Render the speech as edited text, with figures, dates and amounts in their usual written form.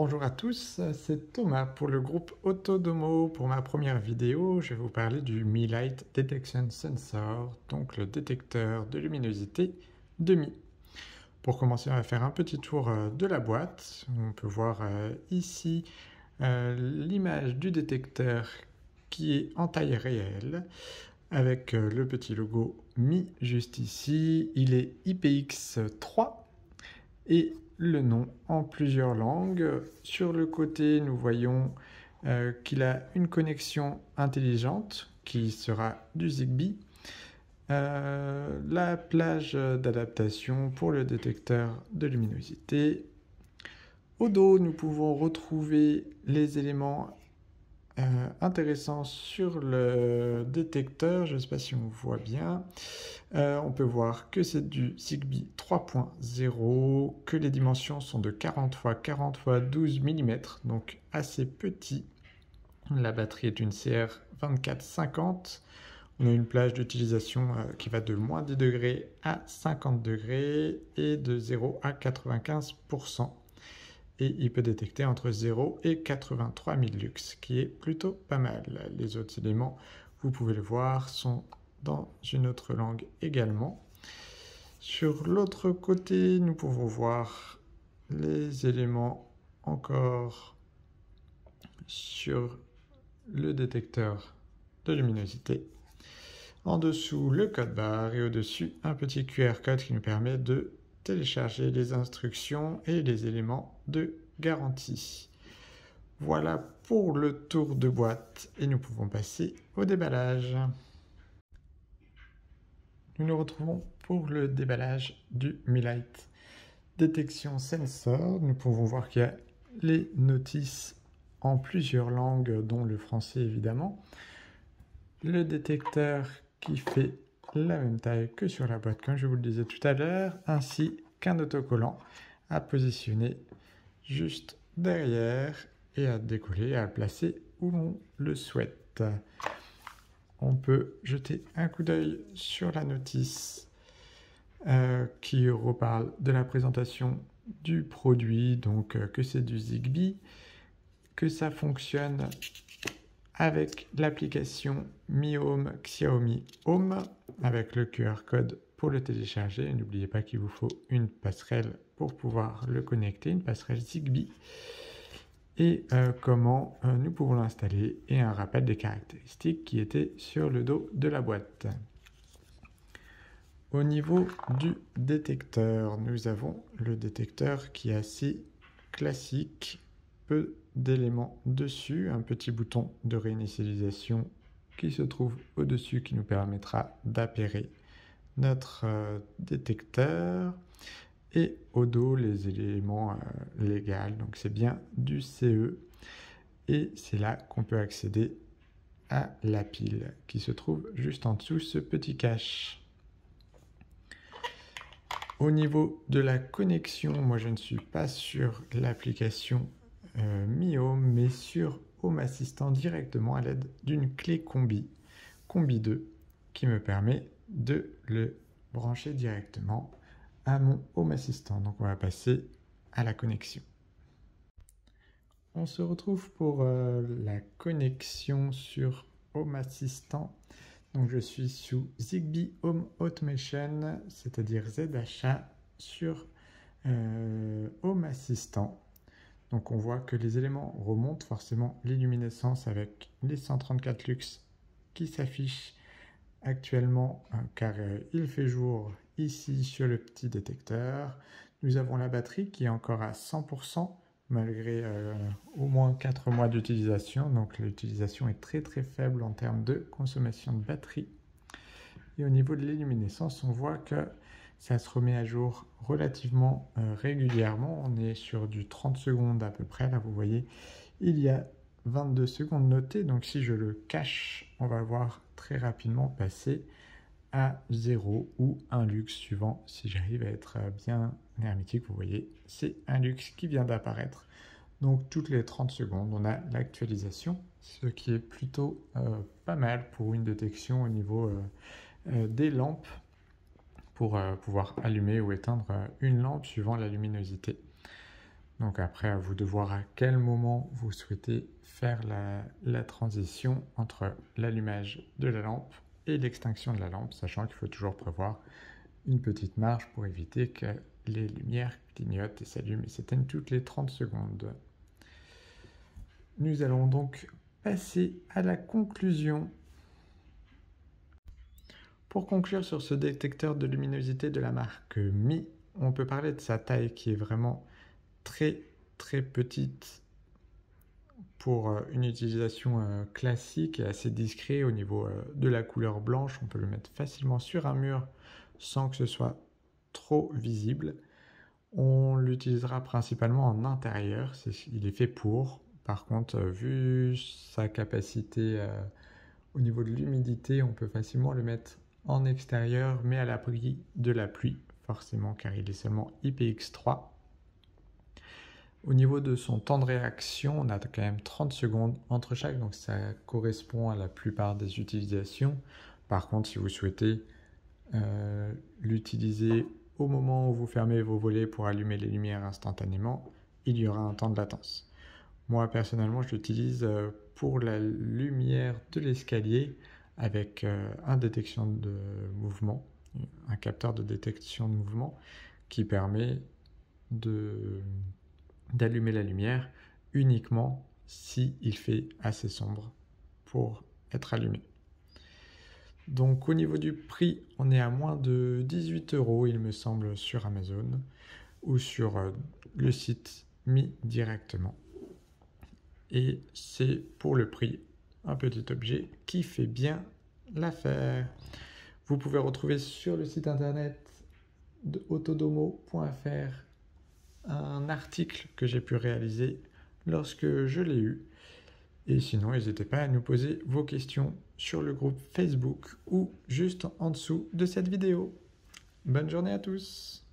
Bonjour à tous, c'est Thomas pour le groupe Autodomo. Pour ma première vidéo, je vais vous parler du Mi Light Detection Sensor, donc le détecteur de luminosité de Mi. Pour commencer, on va faire un petit tour de la boîte. On peut voir ici l'image du détecteur qui est en taille réelle avec le petit logo Mi juste ici. Il est IPX3 et le nom en plusieurs langues. Sur le côté, nous voyons qu'il a une connexion intelligente qui sera du Zigbee. La plage d'adaptation pour le détecteur de luminosité. Au dos, nous pouvons retrouver les éléments intéressants sur le détecteur. Je ne sais pas si on voit bien. On peut voir que c'est du Zigbee 3.0, que les dimensions sont de 40 x 40 x 12 mm, donc assez petit. La batterie est une CR2450. On a une plage d'utilisation qui va de moins 10 degrés à 50 degrés et de 0 à 95%. Et il peut détecter entre 0 et 83 000 lux, qui est plutôt pas mal. Les autres éléments, vous pouvez le voir, sont dans une autre langue également. Sur l'autre côté, nous pouvons voir les éléments encore sur le détecteur de luminosité. En dessous, le code barre et au-dessus, un petit QR code qui nous permet de télécharger les instructions et les éléments de garantie. Voilà pour le tour de boîte et nous pouvons passer au déballage. Nous nous retrouvons pour le déballage du Mi Light Detection Sensor. Nous pouvons voir qu'il y a les notices en plusieurs langues, dont le français évidemment. Le détecteur qui fait la même taille que sur la boîte, comme je vous le disais tout à l'heure, ainsi qu'un autocollant à positionner juste derrière et à décoller, à placer où l'on le souhaite. On peut jeter un coup d'œil sur la notice qui reparle de la présentation du produit, donc que c'est du Zigbee, que ça fonctionne avec l'application Mi Home Xiaomi Home, avec le QR code pour le télécharger. N'oubliez pas qu'il vous faut une passerelle pour pouvoir le connecter, une passerelle Zigbee. Et comment nous pouvons l'installer et un rappel des caractéristiques qui était sur le dos de la boîte. Au niveau du détecteur, nous avons le détecteur qui est assez classique, peu d'éléments dessus, un petit bouton de réinitialisation qui se trouve au-dessus qui nous permettra d'appairer notre détecteur. Et au dos, les éléments légaux, donc c'est bien du CE. Et c'est là qu'on peut accéder à la pile qui se trouve juste en dessous ce petit cache. Au niveau de la connexion, moi je ne suis pas sur l'application Mi Home, mais sur Home Assistant directement à l'aide d'une clé Combi 2, qui me permet de le brancher directement à mon Home Assistant. Donc on va passer à la connexion. On se retrouve pour la connexion sur Home Assistant. Donc je suis sous Zigbee Home Automation, c'est-à-dire ZHA sur Home Assistant. Donc on voit que les éléments remontent, forcément l'illuminescence avec les 134 lux qui s'affichent actuellement car il fait jour ici sur le petit détecteur. Nous avons la batterie qui est encore à 100% malgré au moins 4 mois d'utilisation. Donc l'utilisation est très très faible en termes de consommation de batterie. Et au niveau de l'illuminescence, on voit que ça se remet à jour relativement régulièrement. On est sur du 30 secondes à peu près. Là, vous voyez, il y a 22 secondes notées. Donc, si je le cache, on va voir très rapidement passer à 0 ou 1 lux suivant. Si j'arrive à être bien hermétique, vous voyez, c'est un lux qui vient d'apparaître. Donc, toutes les 30 secondes, on a l'actualisation, ce qui est plutôt pas mal pour une détection au niveau des lampes, pour pouvoir allumer ou éteindre une lampe suivant la luminosité. Donc après, à vous de voir à quel moment vous souhaitez faire la transition entre l'allumage de la lampe et l'extinction de la lampe, sachant qu'il faut toujours prévoir une petite marge pour éviter que les lumières clignotent et s'allument et s'éteignent toutes les 30 secondes. Nous allons donc passer à la conclusion. Pour conclure sur ce détecteur de luminosité de la marque Mi, on peut parler de sa taille qui est vraiment très très petite pour une utilisation classique et assez discret au niveau de la couleur blanche. On peut le mettre facilement sur un mur sans que ce soit trop visible. On l'utilisera principalement en intérieur, il est fait pour. Par contre, vu sa capacité au niveau de l'humidité, on peut facilement le mettre en extérieur, mais à l'abri de la pluie, forcément, car il est seulement IPX3. Au niveau de son temps de réaction, on a quand même 30 secondes entre chaque, donc ça correspond à la plupart des utilisations. Par contre, si vous souhaitez l'utiliser au moment où vous fermez vos volets pour allumer les lumières instantanément, il y aura un temps de latence. Moi, personnellement, je l'utilise pour la lumière de l'escalier avec un détection de mouvement, un capteur de détection de mouvement qui permet d'allumer la lumière uniquement si il fait assez sombre pour être allumé. Donc au niveau du prix, on est à moins de 18 €, il me semble, sur Amazon ou sur le site Mi directement. Et c'est pour le prix un petit objet qui fait bien l'affaire. Vous pouvez retrouver sur le site internet de autodomo.fr un article que j'ai pu réaliser lorsque je l'ai eu. Et sinon, n'hésitez pas à nous poser vos questions sur le groupe Facebook ou juste en dessous de cette vidéo. Bonne journée à tous!